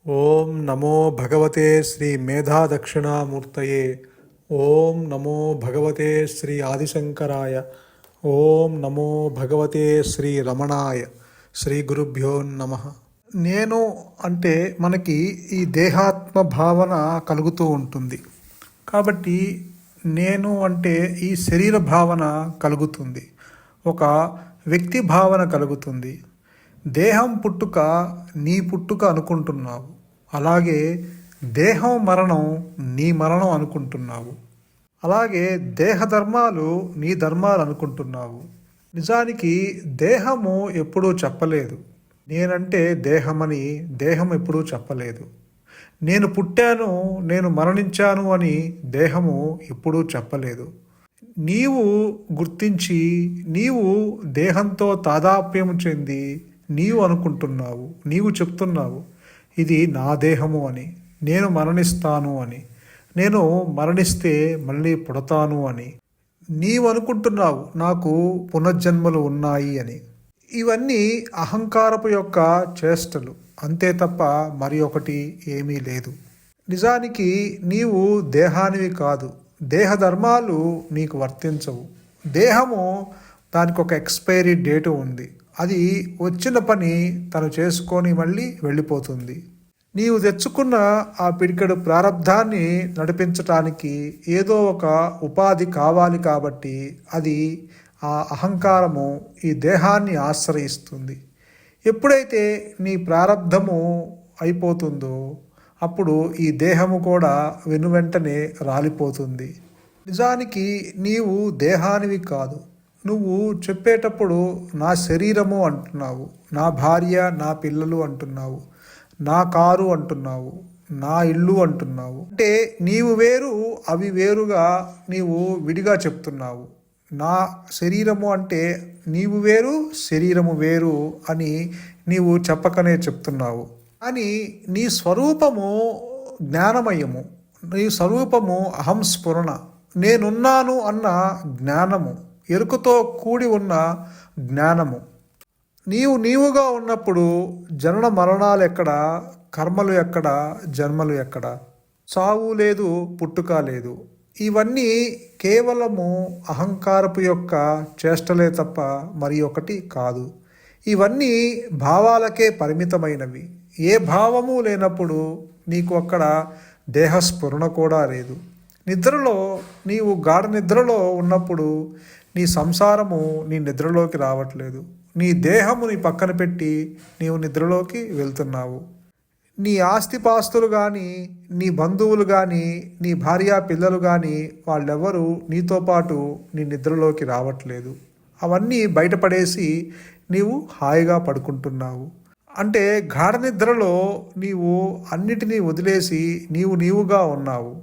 ఓం నమో భగవతే శ్రీ మేధా దక్షిణామూర్తయే. ఓం నమో భగవతే శ్రీ ఆదిశంకరాయ. ఓం నమో భగవతే శ్రీ రమణాయ. శ్రీ గురుభ్యో నమః. నేను అంటే మనకి ఈ దేహాత్మ భావన కలుగుతూ ఉంటుంది. కాబట్టి నేను అంటే ఈ శరీర భావన కలుగుతుంది, ఒక వ్యక్తి భావన కలుగుతుంది. దేహం పుట్టుక నీ పుట్టుక అనుకుంటున్నావు, అలాగే దేహం మరణం నీ మరణం అనుకుంటున్నావు. అలాగే దేహ ధర్మాలు నీ ధర్మాలు అనుకుంటున్నావు. నిజానికి దేహము ఎప్పుడూ చెప్పలేదు నేనంటే దేహమని. దేహం ఎప్పుడూ చెప్పలేదు నేను పుట్టాను, నేను మరణించాను అని. దేహము ఎప్పుడూ చెప్పలేదు. నీవు గుర్తించి నీవు దేహంతో తాదాప్యం చెంది నీవు అనుకుంటున్నావు, నీవు చెప్తున్నావు ఇది నా దేహము అని, నేను మరణిస్తాను అని, నేను మరణిస్తే మళ్ళీ పుడతాను అని. నీవు అనుకుంటున్నావు నాకు పునర్జన్మలు ఉన్నాయి అని. ఇవన్నీ అహంకారపు యొక్క చేష్టలు, అంతే తప్ప మరి ఒకటి ఏమీ లేదు. నిజానికి నీవు దేహానివి కాదు. దేహ ధర్మాలు నీకు వర్తించవు. దేహము దానికి ఒక ఎక్స్పైరీ డేటు ఉంది. అది వచ్చిన పని తను చేసుకొని మళ్ళీ వెళ్ళిపోతుంది. నీవు తెచ్చుకున్న ఆ పిడికెడు ప్రారంధాన్ని నడిపించటానికి ఏదో ఒక ఉపాధి కావాలి. కాబట్టి అది ఆ అహంకారము ఈ దేహాన్ని ఆశ్రయిస్తుంది. ఎప్పుడైతే నీ ప్రారంధము అయిపోతుందో అప్పుడు ఈ దేహము కూడా వెనువెంటనే రాలిపోతుంది. నిజానికి నీవు దేహానివి కాదు. నువ్వు చెప్పేటప్పుడు నా శరీరము అంటున్నావు, నా భార్య నా పిల్లలు అంటున్నావు, నా కారు అంటున్నావు, నా ఇల్లు అంటున్నావు. అంటే నీవు వేరు, అవి వేరుగా నీవు విడిగా చెప్తున్నావు. నా శరీరము అంటే నీవు వేరు, శరీరము వేరు అని నీవు చెప్పకనే చెప్తున్నావు. కానీ నీ స్వరూపము జ్ఞానమయము. నీ స్వరూపము అహం స్ఫురణ, నేనున్నాను అన్న జ్ఞానము, ఎరుకతో కూడి ఉన్న జ్ఞానము. నీవుగా ఉన్నప్పుడు జనన మరణాలు ఎక్కడ, కర్మలు ఎక్కడ, జన్మలు ఎక్కడ, చావు లేదు, పుట్టుక లేదు. ఇవన్నీ కేవలము అహంకారపు యొక్క చేష్టలే తప్ప మరి ఒకటి కాదు. ఇవన్నీ భావాలకే పరిమితమైనవి. ఏ భావము లేనప్పుడు నీకు అక్కడ దేహస్ఫురణ కూడా లేదు. నిద్రలో నీవు గాఢ నిద్రలో ఉన్నప్పుడు నీ సంసారము నీ నిద్రలోకి రావట్లేదు. నీ దేహము నీ పక్కన పెట్టి నీవు నిద్రలోకి వెళ్తున్నావు. నీ ఆస్తిపాస్తులు కానీ, నీ బంధువులు కానీ, నీ భార్య పిల్లలు కానీ వాళ్ళెవరూ నీతో పాటు నీ నిద్రలోకి రావట్లేదు. అవన్నీ బయటపడేసి నీవు హాయిగా పడుకుంటున్నావు. అంటే గాఢ నిద్రలో నీవు అన్నిటినీ వదిలేసి నీవుగా ఉన్నావు.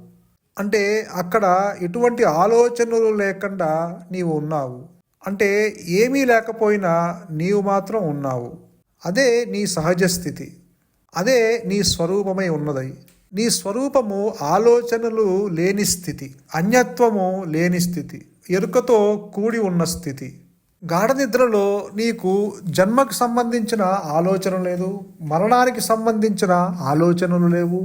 అంటే అక్కడ ఎటువంటి ఆలోచనలు లేకుండా నీవు ఉన్నావు. అంటే ఏమీ లేకపోయినా నీవు మాత్రం ఉన్నావు. అదే నీ సహజ స్థితి, అదే నీ స్వరూపమై ఉన్నది. నీ స్వరూపము ఆలోచనలు లేని స్థితి, అన్యత్వము లేని స్థితి, ఎరుకతో కూడి ఉన్న స్థితి. గాఢ నిద్రలో నీకు జన్మకు సంబంధించిన ఆలోచన లేదు, మరణానికి సంబంధించిన ఆలోచనలు లేవు,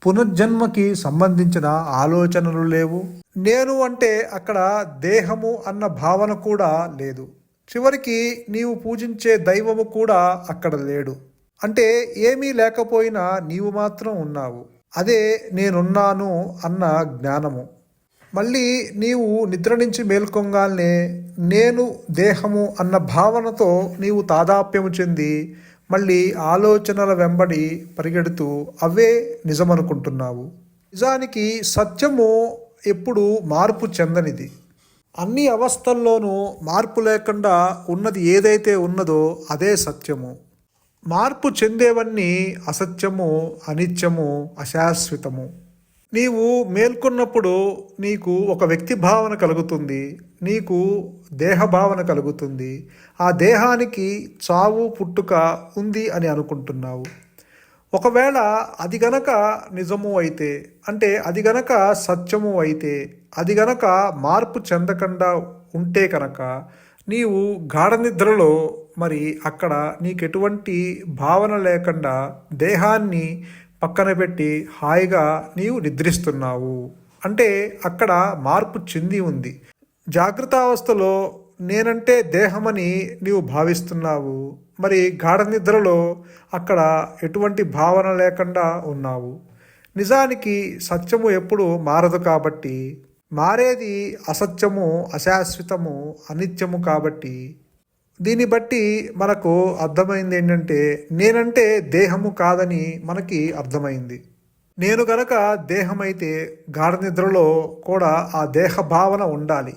పునర్జన్మకి సంబంధించిన ఆలోచనలు లేవు. నేను అంటే అక్కడ దేహము అన్న భావన కూడా లేదు. చివరికి నీవు పూజించే దైవము కూడా అక్కడ లేడు. అంటే ఏమీ లేకపోయినా నీవు మాత్రం ఉన్నావు. అదే నేనున్నాను అన్న జ్ఞానము. మళ్ళీ నీవు నిద్ర నుంచి మేల్కొంగానే నేను దేహము అన్న భావనతో నీవు తాదాప్యము చెంది మళ్ళీ ఆలోచనల వెంబడి పరిగెడుతూ అవే నిజమనుకుంటున్నావు. నిజానికి సత్యము ఎప్పుడు మార్పు చెందనిది. అన్ని అవస్థల్లోనూ మార్పు లేకుండా ఉన్నది ఏదైతే ఉన్నదో అదే సత్యము. మార్పు చెందేవన్నీ అసత్యము, అనిత్యము, అశాశ్వతము. నీవు మేల్కొన్నప్పుడు నీకు ఒక వ్యక్తి భావన కలుగుతుంది, నీకు దేహ భావన కలుగుతుంది. ఆ దేహానికి చావు పుట్టుక ఉంది అని అనుకుంటున్నావు. ఒకవేళ అది గనక నిజము అయితే, అంటే అది గనక సత్యము అయితే, అది గనక మార్పు చెందకుండా ఉంటే కనుక నీవు గాఢ నిద్రలో మరి అక్కడ నీకెటువంటి భావన లేకుండా దేహాన్ని పక్కన పెట్టి హాయిగా నీవు నిద్రిస్తున్నావు. అంటే అక్కడ మార్పు చెంది ఉంది. జాగ్రత్త అవస్థలో నేనంటే దేహమని నీవు భావిస్తున్నావు. మరి గాఢ నిద్రలో అక్కడ ఎటువంటి భావన లేకుండా ఉన్నావు. నిజానికి సత్యము ఎప్పుడు మారదు కాబట్టి, మారేది అసత్యము, అశాశ్వతము, అనిత్యము కాబట్టి. దీన్ని బట్టి మనకు అర్థమైంది ఏంటంటే నేనంటే దేహము కాదని మనకి అర్థమైంది. నేను గనక దేహమైతే గాఢ నిద్రలో కూడా ఆ దేహ భావన ఉండాలి.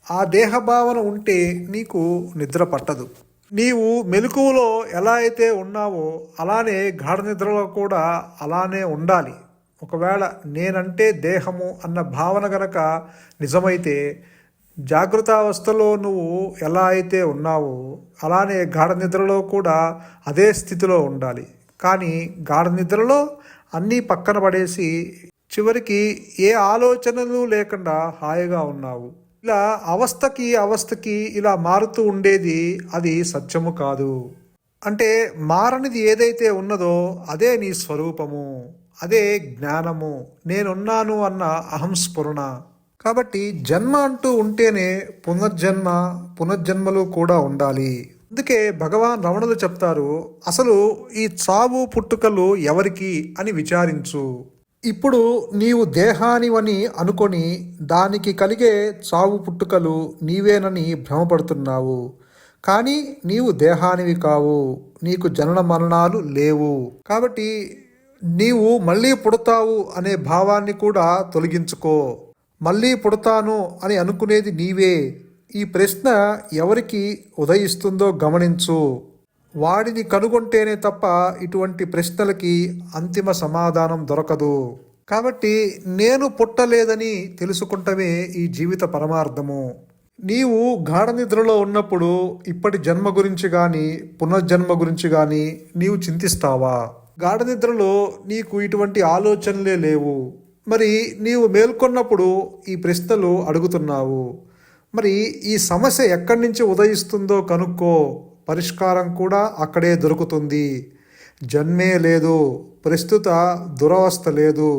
ఆ దేహ భావన ఉంటే నీకు నిద్ర పట్టదు. నీవు మెలకువలో ఎలా అయితే ఉన్నావో అలానే గాఢ నిద్రలో కూడా అలానే ఉండాలి. ఒకవేళ నేనంటే దేహము అన్న భావన గనక నిజమైతే జాగృతావస్థలో నువ్వు ఎలా అయితే ఉన్నావో అలానే గాఢ నిద్రలో కూడా అదే స్థితిలో ఉండాలి. కానీ గాఢ నిద్రలో అన్నీ పక్కన పడేసి చివరికి ఏ ఆలోచనలు లేకుండా హాయిగా ఉన్నావు. ఇలా అవస్థకి ఇలా మారుతూ ఉండేది అది సత్యము కాదు. అంటే మారనిది ఏదైతే ఉన్నదో అదే నీ స్వరూపము, అదే జ్ఞానము, నేనున్నాను అన్న అహంస్ఫురణ. కాబట్టి జన్మ అంటూ ఉంటేనే పునర్జన్మలు కూడా ఉండాలి. అందుకే భగవాన్ రమణులు చెప్తారు, అసలు ఈ చావు పుట్టుకలు ఎవరికి అని విచారించు. ఇప్పుడు నీవు దేహానివని అనుకొని దానికి కలిగే చావు పుట్టుకలు నీవేనని భ్రమపడుతున్నావు. కానీ నీవు దేహానివి కావు, నీకు జనన మరణాలు లేవు. కాబట్టి నీవు మళ్ళీ పుడతావు అనే భావాన్ని కూడా తొలగించుకో. మళ్ళీ పుడతాను అని అనుకునేది నీవే. ఈ ప్రశ్న ఎవరికి ఉదయిస్తుందో గమనించు. వాడిని కనుగొంటేనే తప్ప ఇటువంటి ప్రశ్నలకి అంతిమ సమాధానం దొరకదు. కాబట్టి నేను పుట్టలేదని తెలుసుకుంటమే ఈ జీవిత పరమార్థము. నీవు గాఢ నిద్రలో ఉన్నప్పుడు ఇప్పటి జన్మ గురించి కానీ పునర్జన్మ గురించి కానీ నీవు చింతిస్తావా? గాఢ నిద్రలో నీకు ఇటువంటి ఆలోచనలే లేవు. మరి నీవు మేల్కొన్నప్పుడు ఈ ప్రశ్నలు అడుగుతున్నావు. మరి ఈ సమస్య ఎక్కడి నుంచి ఉదయిస్తుందో కనుక్కో. పరిష్కారం కూడా అక్కడే దొరుకుతుంది. జన్మే లేదు, ప్రస్తుత దురవస్థ లేదు,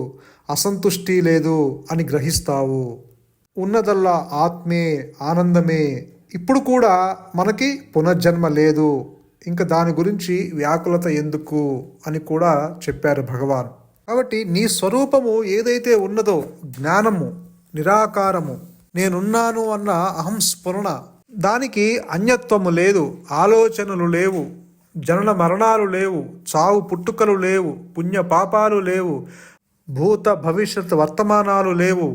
అసంతుష్టి లేదు అని గ్రహిస్తావు. ఉన్నదల్లా ఆత్మే, ఆనందమే. ఇప్పుడు కూడా మనకి పునర్జన్మ లేదు, ఇంకా దాని గురించి వ్యాకులత ఎందుకు అని కూడా చెప్పారు భగవాన్. కాబట్టి నీ స్వరూపము ఏదైతే ఉన్నదో జ్ఞానము, నిరాకారము, నేనున్నాను అన్న అహంస్ఫురణ, దానికి అన్యత్వము లేదు, ఆలోచనలు లేవు, జనన మరణాలు లేవు, చావు పుట్టుకలు లేవు, పుణ్య పాపాలు లేవు, భూత భవిష్యత్ వర్తమానాలు లేవు,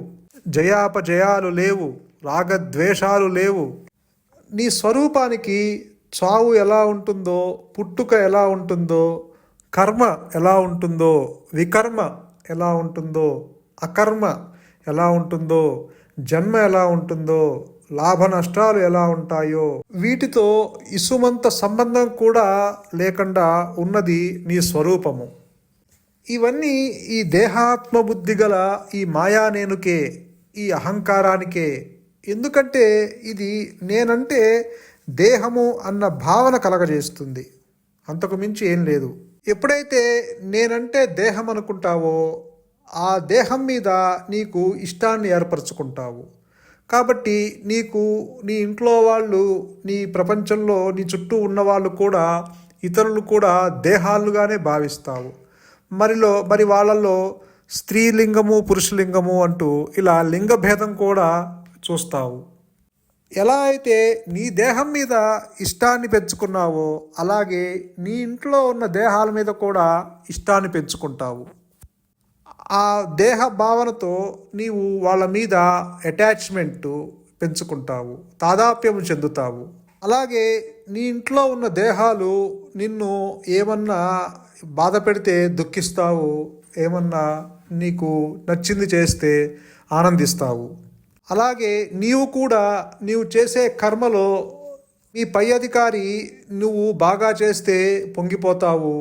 జయాపజయాలు లేవు, రాగద్వేషాలు లేవు. నీ స్వరూపానికి చావు ఎలా ఉంటుందో, పుట్టుక ఎలా ఉంటుందో, కర్మ ఎలా ఉంటుందో, వికర్మ ఎలా ఉంటుందో, అకర్మ ఎలా ఉంటుందో, జన్మ ఎలా ఉంటుందో, లాభ నష్టాలు ఎలా ఉంటాయో, వీటితో ఇసుమంత సంబంధం కూడా లేకుండా ఉన్నది నీ స్వరూపము. ఇవన్నీ ఈ దేహాత్మ బుద్ధి గల ఈ మాయా నేనుకే, ఈ అహంకారానికే. ఎందుకంటే ఇది నేనంటే దేహము అన్న భావన కలగజేస్తుంది, అంతకు మించి ఏం లేదు. ఎప్పుడైతే నేనంటే దేహం అనుకుంటావో ఆ దేహం మీద నీకు ఇష్టాన్ని ఏర్పరచుకుంటావు. కాబట్టి నీకు నీ ఇంట్లో వాళ్ళు, నీ ప్రపంచంలో నీ చుట్టూ ఉన్నవాళ్ళు కూడా, ఇతరులు కూడా దేహాలుగానే భావిస్తావు. మరి వాళ్ళల్లో స్త్రీలింగము పురుషలింగము అంటూ ఇలా లింగభేదం కూడా చూస్తావు. ఎలా అయితే నీ దేహం మీద ఇష్టాన్ని పెంచుకున్నావో అలాగే నీ ఇంట్లో ఉన్న దేహాల మీద కూడా ఇష్టాన్ని పెంచుకుంటావు. ఆ దేహ భావనతో నీవు వాళ్ళ మీద అటాచ్మెంట్ పెంచుకుంటావు, తాదాప్యం చెందుతావు. అలాగే నీ ఇంట్లో ఉన్న దేహాలు నిన్ను ఏమన్నా బాధ పెడితే దుఃఖిస్తావు, ఏమన్నా నీకు నచ్చింది చేస్తే ఆనందిస్తావు. అలాగే నీవు కూడా నీవు చేసే కర్మలో నీ పై అధికారి నువ్వు బాగా చేస్తే పొంగిపోతావు,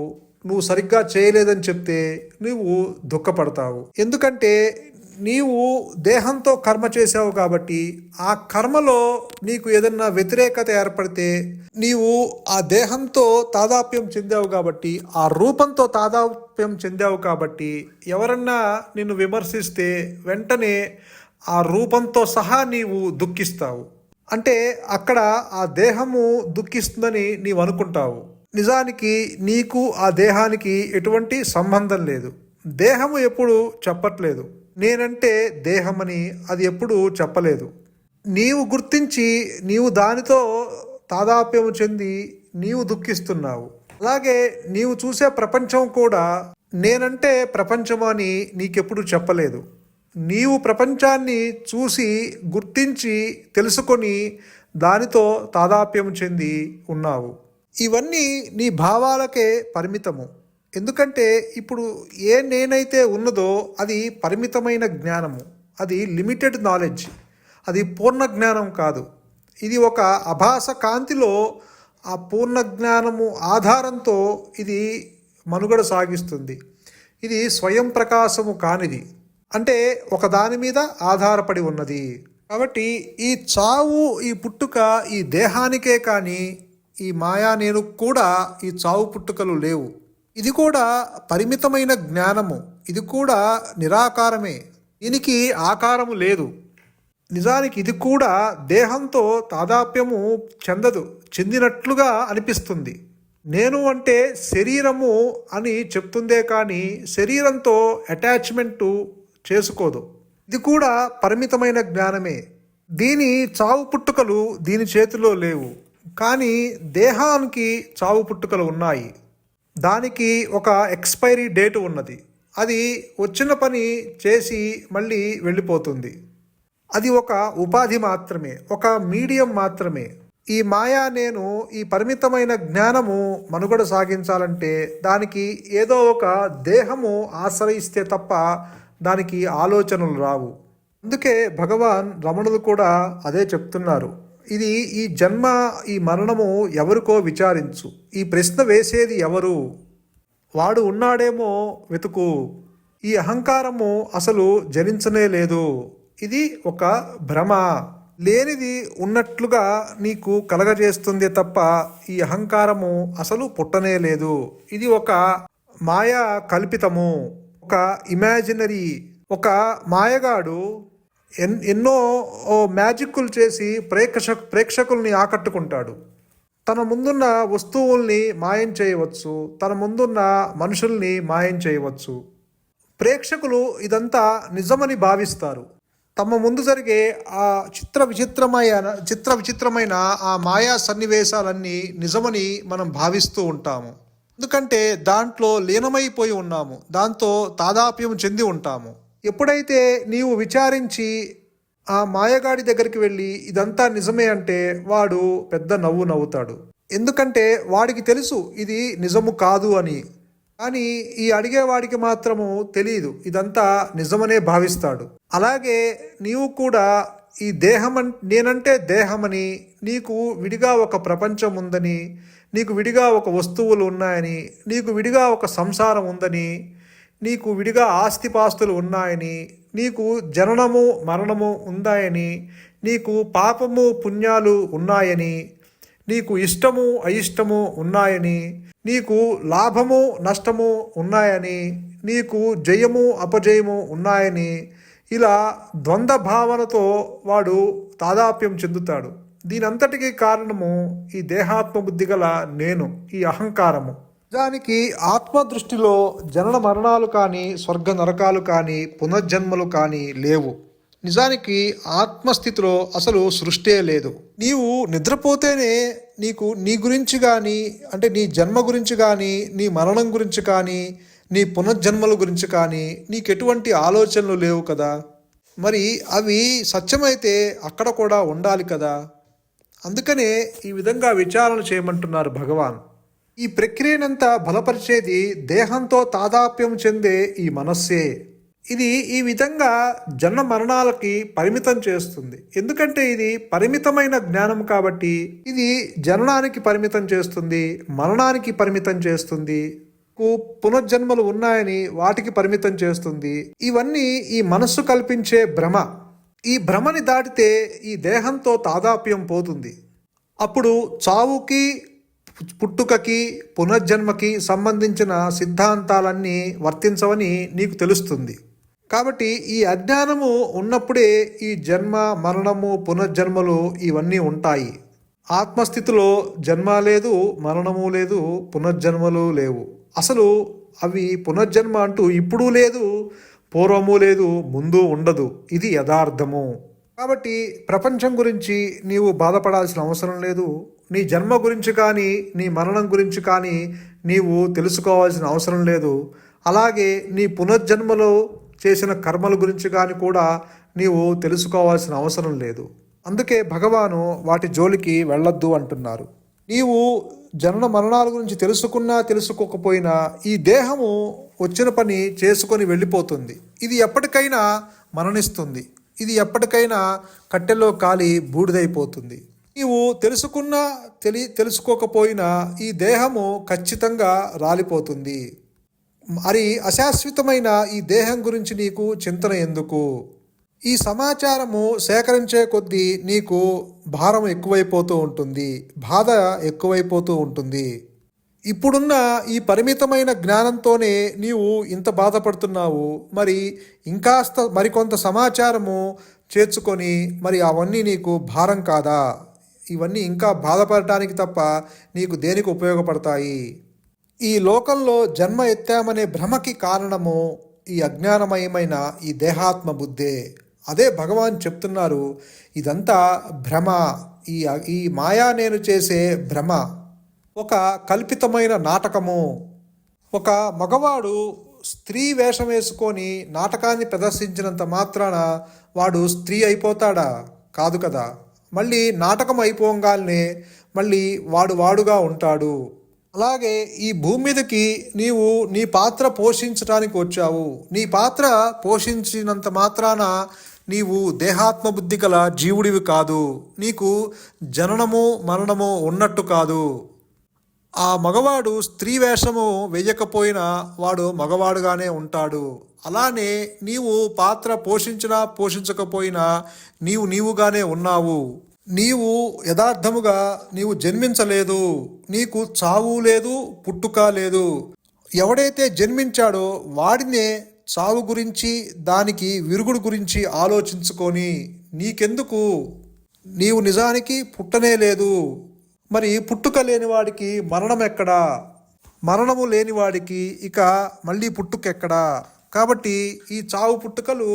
నువ్వు సరిగ్గా చేయలేదని చెప్తే నువ్వు దుఃఖపడతావు. ఎందుకంటే నీవు దేహంతో కర్మ చేసావు కాబట్టి ఆ కర్మలో నీకు ఏదన్నా వ్యతిరేకత ఏర్పడితే నీవు ఆ దేహంతో తాదాప్యం చెందావు కాబట్టి ఆ రూపంతో తాదాప్యం చెందావు కాబట్టి ఎవరన్నా నిన్ను విమర్శిస్తే వెంటనే ఆ రూపంతో సహా నీవు దుఃఖిస్తావు. అంటే అక్కడ ఆ దేహము దుఃఖిస్తుందని నీవు అనుకుంటావు. నిజానికి నీకు ఆ దేహానికి ఎటువంటి సంబంధం లేదు. దేహము ఎప్పుడు చెప్పట్లేదు నేనంటే దేహమని, అది ఎప్పుడు చెప్పలేదు. నీవు గుర్తించి నీవు దానితో తాదాప్యము చెంది నీవు దుఃఖిస్తున్నావు. అలాగే నీవు చూసే ప్రపంచం కూడా నేనంటే ప్రపంచము అని నీకెప్పుడు చెప్పలేదు. నీవు ప్రపంచాన్ని చూసి గుర్తించి తెలుసుకొని దానితో తాదాప్యం చెంది ఉన్నావు. ఇవన్నీ నీ భావాలకే పరిమితము. ఎందుకంటే ఇప్పుడు ఏ నేనైతే ఉన్నదో అది పరిమితమైన జ్ఞానము, అది లిమిటెడ్ నాలెడ్జ్, అది పూర్ణ జ్ఞానం కాదు. ఇది ఒక అభాస కాంతిలో ఆ పూర్ణ జ్ఞానము ఆధారంతో ఇది మనుగడ సాగిస్తుంది. ఇది స్వయం ప్రకాశము కానిది, అంటే ఒక దాని మీద ఆధారపడి ఉన్నది. కాబట్టి ఈ చావు ఈ పుట్టుక ఈ దేహానికే కానీ ఈ మాయా నేను కూడా ఈ చావు పుట్టుకలు లేవు. ఇది కూడా పరిమితమైన జ్ఞానము, ఇది కూడా నిరాకారమే, దీనికి ఆకారము లేదు. నిజానికి ఇది కూడా దేహంతో తాదాప్యము చెందినట్లుగా అనిపిస్తుంది. నేను అంటే శరీరము అని చెప్తుందే కానీ శరీరంతో అటాచ్మెంటు చేసుకోదు. ఇది కూడా పరిమితమైన జ్ఞానమే. దీని చావు పుట్టుకలు దీని చేతిలో లేవు. కానీ దేహానికి చావు పుట్టుకలు ఉన్నాయి. దానికి ఒక ఎక్స్పైరీ డేట్ ఉన్నది. అది వచ్చిన పని చేసి మళ్ళీ వెళ్ళిపోతుంది. అది ఒక ఉపాధి మాత్రమే, ఒక మీడియం మాత్రమే. ఈ మాయా నేను ఈ పరిమితమైన జ్ఞానము మనుగడ సాగించాలంటే దానికి ఏదో ఒక దేహము ఆశ్రయిస్తే తప్ప దానికి ఆలోచనలు రావు. అందుకే భగవాన్ రమణులు కూడా అదే చెప్తున్నారు. ఇది ఈ జన్మ ఈ మరణము ఎవరికో విచారించు, ఈ ప్రశ్న వేసేది ఎవరు, వాడు ఉన్నాడేమో వెతుకు. ఈ అహంకారము అసలు జనించనే లేదు. ఇది ఒక భ్రమ, లేనిది ఉన్నట్లుగా నీకు కలగజేస్తుంది తప్ప ఈ అహంకారము అసలు పుట్టనే లేదు. ఇది ఒక మాయా కల్పితము, ఒక ఇమాజినరీ. ఒక మాయగాడు ఎన్నో మ్యాజిక్లు చేసి ప్రేక్షకుల్ని ఆకట్టుకుంటాడు. తన ముందున్న వస్తువుల్ని మాయం చేయవచ్చు, తన ముందున్న మనుషుల్ని మాయం చేయవచ్చు. ప్రేక్షకులు ఇదంతా నిజమని భావిస్తారు. తమ ముందు జరిగే ఆ చిత్ర విచిత్రమైన ఆ మాయా సన్నివేశాలన్నీ నిజమని మనం భావిస్తూ ఉంటాము. ఎందుకంటే దాంట్లో లీనమైపోయి ఉన్నాము, దాంతో తాదాప్యం చెంది ఉంటాము. ఎప్పుడైతే నీవు విచారించి ఆ మాయగాడి దగ్గరికి వెళ్ళి ఇదంతా నిజమే అంటే వాడు పెద్ద నవ్వు నవ్వుతాడు. ఎందుకంటే వాడికి తెలుసు ఇది నిజము కాదు అని. కానీ ఈ అడిగేవాడికి మాత్రము తెలియదు, ఇదంతా నిజమనే భావిస్తాడు. అలాగే నీవు కూడా ఈ నేనంటే దేహమని, నీకు విడిగా ఒక ప్రపంచం ఉందని, నీకు విడిగా ఒక వస్తువులు ఉన్నాయని, నీకు విడిగా ఒక సంసారం ఉందని, నీకు విడిగా ఆస్తిపాస్తులు ఉన్నాయని, నీకు జననము మరణము ఉందాయని, నీకు పాపము పుణ్యాలు ఉన్నాయని, నీకు ఇష్టము అయిష్టము ఉన్నాయని, నీకు లాభము నష్టము ఉన్నాయని, నీకు జయము అపజయము ఉన్నాయని, ఇలా ద్వంద్వ భావనతో వాడు తాదాప్యం చెందుతాడు. దీనంతటికీ కారణము ఈ దేహాత్మ బుద్ధి గల నేను, ఈ అహంకారము. దానికి ఆత్మదృష్టిలో జనన మరణాలు కానీ, స్వర్గ నరకాలు కానీ, పునర్జన్మలు కానీ లేవు. నిజానికి ఆత్మస్థితిలో అసలు సృష్టే లేదు. నీవు నిద్రపోతేనే నీకు నీ గురించి కానీ, అంటే నీ జన్మ గురించి కానీ, నీ మరణం గురించి కానీ, నీ పునర్జన్మల గురించి కానీ నీకు ఎటువంటి ఆలోచనలు లేవు కదా. మరి అవి సత్యమైతే అక్కడ కూడా ఉండాలి కదా. అందుకనే ఈ విధంగా విచారణ చేయమంటున్నారు భగవాన్. ఈ ప్రక్రియనంతా బలపరిచేది దేహంతో తాదాప్యం చెందే ఈ మనస్సే. ఇది ఈ విధంగా జన్మ మరణాలకి పరిమితం చేస్తుంది. ఎందుకంటే ఇది పరిమితమైన జ్ఞానం కాబట్టి ఇది జననానికి పరిమితం చేస్తుంది, మరణానికి పరిమితం చేస్తుంది, పునర్జన్మలు ఉన్నాయని వాటికి పరిమితం చేస్తుంది. ఇవన్నీ ఈ మనస్సు కల్పించే భ్రమ. ఈ భ్రమని దాటితే ఈ దేహంతో తాదాప్యం పోతుంది. అప్పుడు చావుకి పుట్టుకకి పునర్జన్మకి సంబంధించిన సిద్ధాంతాలన్నీ వర్తించవని నీకు తెలుస్తుంది. కాబట్టి ఈ అజ్ఞానము ఉన్నప్పుడే ఈ జన్మ మరణము పునర్జన్మలు ఇవన్నీ ఉంటాయి. ఆత్మస్థితిలో జన్మ లేదు, మరణము లేదు, పునర్జన్మలు లేవు. అసలు అవి పునర్జన్మ అంటూ ఇప్పుడు లేదు, పూర్వము లేదు, ముందు ఉండదు. ఇది యథార్థము. కాబట్టి ప్రపంచం గురించి నీవు బాధపడాల్సిన అవసరం లేదు. నీ జన్మ గురించి కానీ నీ మరణం గురించి కానీ నీవు తెలుసుకోవాల్సిన అవసరం లేదు. అలాగే నీ పునర్జన్మలో చేసిన కర్మల గురించి కానీ కూడా నీవు తెలుసుకోవాల్సిన అవసరం లేదు. అందుకే భగవాను వాటి జోలికి వెళ్ళొద్దు అంటున్నారు. నీవు జనన మరణాల గురించి తెలుసుకున్నా తెలుసుకోకపోయినా ఈ దేహము వచ్చిన పని చేసుకొని వెళ్ళిపోతుంది. ఇది ఎప్పటికైనా మరణిస్తుంది. ఇది ఎప్పటికైనా కట్టెల్లో కాలి బూడిదైపోతుంది. నీవు తెలుసుకున్నా తెలుసుకోకపోయినా ఈ దేహము ఖచ్చితంగా రాలిపోతుంది. మరి అశాశ్వతమైన ఈ దేహం గురించి నీకు చింతన ఎందుకు? ఈ సమాచారము సేకరించే కొద్దీ నీకు భారం ఎక్కువైపోతూ ఉంటుంది, బాధ ఎక్కువైపోతూ ఉంటుంది. ఇప్పుడున్న ఈ పరిమితమైన జ్ఞానంతోనే నీవు ఇంత బాధపడుతున్నావు. మరి ఇంకాస్త మరికొంత సమాచారము చేర్చుకొని మరి అవన్నీ నీకు భారం కాదా? ఇవన్నీ ఇంకా బాధపడటానికి తప్ప నీకు దేనికి ఉపయోగపడతాయి? ఈ లోకంలో జన్మ ఎత్తామనే భ్రమకి కారణము ఈ అజ్ఞానమయమైన ఈ దేహాత్మ బుద్ధే. అదే భగవాన్ చెప్తున్నారు, ఇదంతా భ్రమ. ఈ మాయా నేను చేసే భ్రమ, ఒక కల్పితమైన నాటకము. ఒక మగవాడు స్త్రీ వేషం వేసుకొని నాటకాన్ని ప్రదర్శించినంత మాత్రాన వాడు స్త్రీ అయిపోతాడా? కాదు కదా. మళ్ళీ నాటకం అయిపోగానే మళ్ళీ వాడుగా ఉంటాడు. అలాగే ఈ భూమి మీదకి నీవు నీ పాత్ర పోషించడానికి వచ్చావు. నీ పాత్ర పోషించినంత మాత్రాన నీవు దేహాత్మ బుద్ధి గల జీవుడివి కాదు. నీకు జననము మరణము ఉన్నట్టు కాదు. ఆ మగవాడు స్త్రీ వేషము వేయకపోయినా వాడు మగవాడుగానే ఉంటాడు. అలానే నీవు పాత్ర పోషించినా పోషించకపోయినా నీవుగానే ఉన్నావు. నీవు యథార్థముగా నీవు జన్మించలేదు. నీకు చావు లేదు, పుట్టుక లేదు. ఎవడైతే జన్మించాడో వాడినే చావు గురించి, దానికి విరుగుడు గురించి ఆలోచించుకొని నీకెందుకు? నీవు నిజానికి పుట్టనే లేదు. మరి పుట్టుక లేనివాడికి మరణం ఎక్కడా? మరణము లేనివాడికి ఇక మళ్ళీ పుట్టుకెక్కడా? కాబట్టి ఈ చావు పుట్టుకలు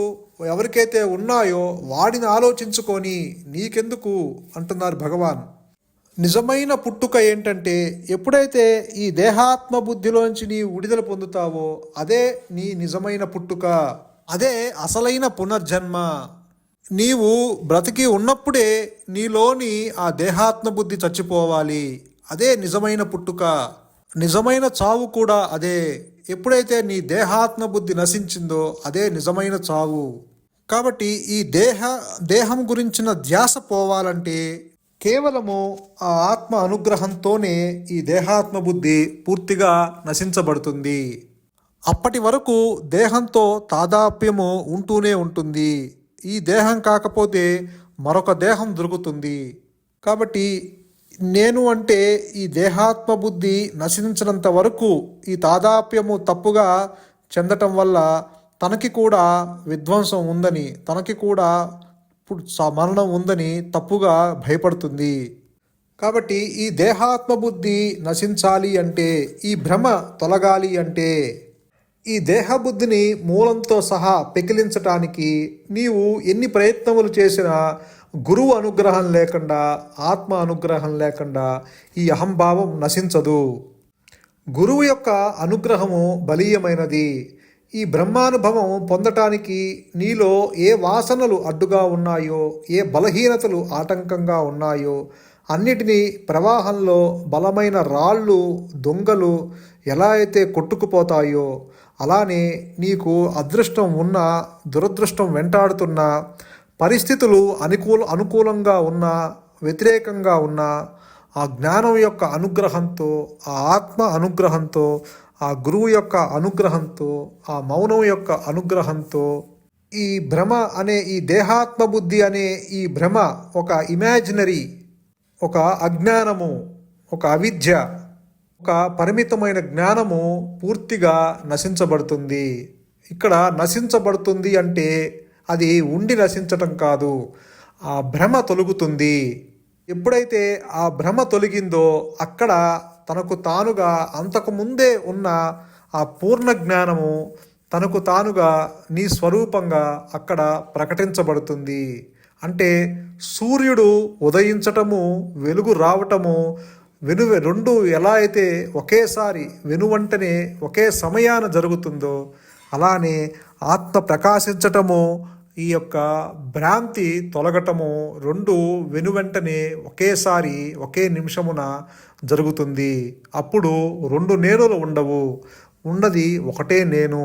ఎవరికైతే ఉన్నాయో వాడిని ఆలోచించుకొని నీకెందుకు అంటున్నారు భగవాన్. నిజమైన పుట్టుక ఏంటంటే ఎప్పుడైతే ఈ దేహాత్మ బుద్ధిలోంచి నీ విడుదల పొందుతావో అదే నీ నిజమైన పుట్టుక. అదే అసలైన పునర్జన్మ. నీవు బ్రతికి ఉన్నప్పుడే నీలోని ఆ దేహాత్మ బుద్ధి చచ్చిపోవాలి. అదే నిజమైన పుట్టుక. నిజమైన చావు కూడా అదే. ఎప్పుడైతే నీ దేహాత్మ బుద్ధి నశించిందో అదే నిజమైన చావు. కాబట్టి ఈ దేహం గురించిన ధ్యాస పోవాలంటే కేవలము ఆ ఆత్మ అనుగ్రహంతోనే ఈ దేహాత్మ బుద్ధి పూర్తిగా నశించబడుతుంది. అప్పటి వరకు దేహంతో తాదాప్యము ఉంటూనే ఉంటుంది. ఈ దేహం కాకపోతే మరొక దేహం దొరుకుతుంది. కాబట్టి నేను అంటే ఈ దేహాత్మ బుద్ధి నశించినంత వరకు ఈ తాదాప్యము తప్పుగా చెందటం వల్ల తనకి కూడా విధ్వంసం ఉందని, తనకి కూడా మరణం ఉందని తప్పుగా భయపడుతుంది. కాబట్టి ఈ దేహాత్మ బుద్ధి నశించాలి అంటే, ఈ భ్రమ తొలగాలి అంటే, ఈ దేహబుద్ధిని మూలంతో సహా పెకిలించటానికి నీవు ఎన్ని ప్రయత్నములు చేసినా గురువు అనుగ్రహం లేకుండా, ఆత్మ అనుగ్రహం లేకుండా ఈ అహంభావం నశించదు. గురువు యొక్క అనుగ్రహము బలీయమైనది. ఈ బ్రహ్మానుభవం పొందటానికి నీలో ఏ వాసనలు అడ్డుగా ఉన్నాయో, ఏ బలహీనతలు ఆటంకంగా ఉన్నాయో అన్నిటినీ ప్రవాహంలో బలమైన రాళ్ళు, దొంగలు ఎలా అయితే కొట్టుకుపోతాయో అలానే నీకు అదృష్టం ఉన్నా, దురదృష్టం వెంటాడుతున్నా, పరిస్థితులు అనుకూలంగా ఉన్నా, వ్యతిరేకంగా ఉన్నా ఆ జ్ఞానం యొక్క అనుగ్రహంతో, ఆ ఆత్మ అనుగ్రహంతో, ఆ గురువు యొక్క అనుగ్రహంతో, ఆ మౌనం యొక్క అనుగ్రహంతో ఈ భ్రమ అనే ఈ దేహాత్మ బుద్ధి అనే ఈ భ్రమ ఒక ఇమాజినరీ, ఒక అజ్ఞానము, ఒక అవిద్య, ఒక పరిమితమైన జ్ఞానము పూర్తిగా నశించబడుతుంది. ఇక్కడ నశించబడుతుంది అంటే అది ఉండి నశించటం కాదు, ఆ భ్రమ తొలగుతుంది. ఎప్పుడైతే ఆ భ్రమ తొలగిందో అక్కడ తనకు తానుగా అంతకుముందే ఉన్న ఆ పూర్ణ జ్ఞానము తనకు తానుగా నీ స్వరూపంగా అక్కడ ప్రకటించబడుతుంది. అంటే సూర్యుడు ఉదయించటము, వెలుగు రావటము, రెండు ఎలా అయితే ఒకేసారి వెనువంటనే ఒకే సమయాన జరుగుతుందో అలానే ఆత్మ ప్రకాశించటము, ఈ యొక్క భ్రాంతి తొలగటము రెండు వెనువెంటనే ఒకేసారి ఒకే నిమిషమున జరుగుతుంది. అప్పుడు రెండు నేనులు ఉండవు, ఉన్నది ఒకటే నేను.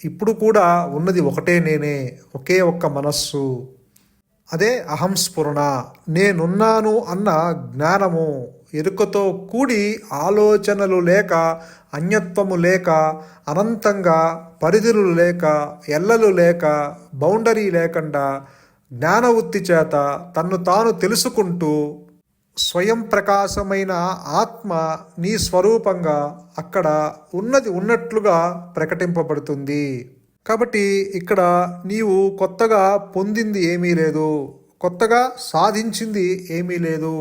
ఇప్పుడు కూడా ఉన్నది ఒకటే నేనే, ఒకే ఒక్క మనస్సు. అదే అహంస్ఫురణ, నేనున్నాను అన్న జ్ఞానము. ఎరుకతో కూడి ఆలోచనలు లేక, అన్యత్వము లేక, అనంతంగా పరిధులు లేక, ఎల్లలు లేక, బౌండరీ లేకుండా జ్ఞానవృత్తి చేత తన్ను తాను తెలుసుకుంటూ స్వయం ప్రకాశమైన ఆత్మ నీ స్వరూపంగా అక్కడ ఉన్నది ఉన్నట్లుగా ప్రకటింపబడుతుంది. కాబట్టి ఇక్కడ నీవు కొత్తగా పొందింది ఏమీ లేదు, కొత్తగా సాధించింది ఏమీ లేదు,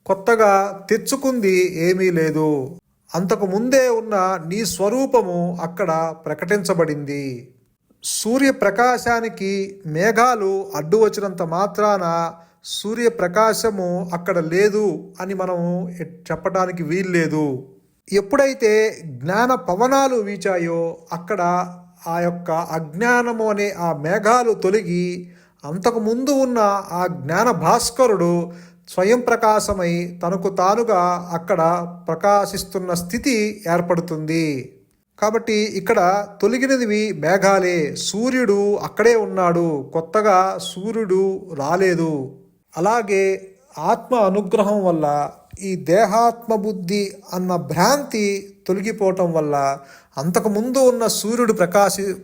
కొత్తగా తెచ్చుకుంది ఏమీ లేదు. అంతకు ముందే ఉన్న నీ స్వరూపము అక్కడ ప్రకటించబడింది. సూర్యప్రకాశానికి మేఘాలు అడ్డు వచ్చినంత మాత్రాన సూర్యప్రకాశము అక్కడ లేదు అని మనము చెప్పడానికి వీల్లేదు. ఎప్పుడైతే జ్ఞాన పవనాలు వీచాయో అక్కడ ఆ యొక్క అజ్ఞానము అనే ఆ మేఘాలు తొలగి అంతకుముందు ఉన్న ఆ జ్ఞాన భాస్కరుడు స్వయం ప్రకాశమై తనకు తానుగా అక్కడ ప్రకాశిస్తున్న స్థితి ఏర్పడుతుంది. కాబట్టి ఇక్కడ తొలగినవి మేఘాలే, సూర్యుడు అక్కడే ఉన్నాడు, కొత్తగా సూర్యుడు రాలేదు. అలాగే ఆత్మ అనుగ్రహం వల్ల ఈ దేహాత్మ బుద్ధి అన్న భ్రాంతి తొలగిపోవటం వల్ల అంతకుముందు ఉన్న సూర్యుడు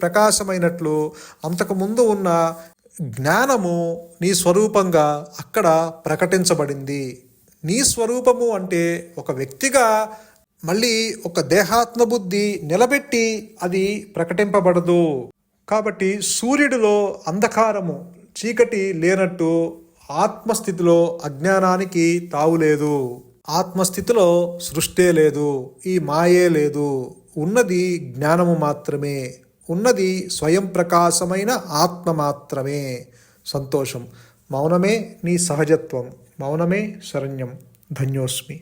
ప్రకాశమైనట్లు అంతకుముందు ఉన్న జ్ఞానము నీ స్వరూపంగా అక్కడ ప్రకటించబడింది. నీ స్వరూపము అంటే ఒక వ్యక్తిగా మళ్ళీ ఒక దేహాత్మ బుద్ధి నిలబెట్టి అది ప్రకటింపబడదు. కాబట్టి సూర్యుడిలో అంధకారము, చీకటి లేనట్టు ఆత్మస్థితిలో అజ్ఞానానికి తావులేదు. ఆత్మస్థితిలో సృష్టే లేదు, ఈ మాయే లేదు. ఉన్నది జ్ఞానము మాత్రమే, ఉన్నది స్వయం ప్రకాశమైన ఆత్మ మాత్రమే. సంతోషం. మౌనమే నీ సహజత్వం, మౌనమే శరణ్యం. ధన్యోస్మి.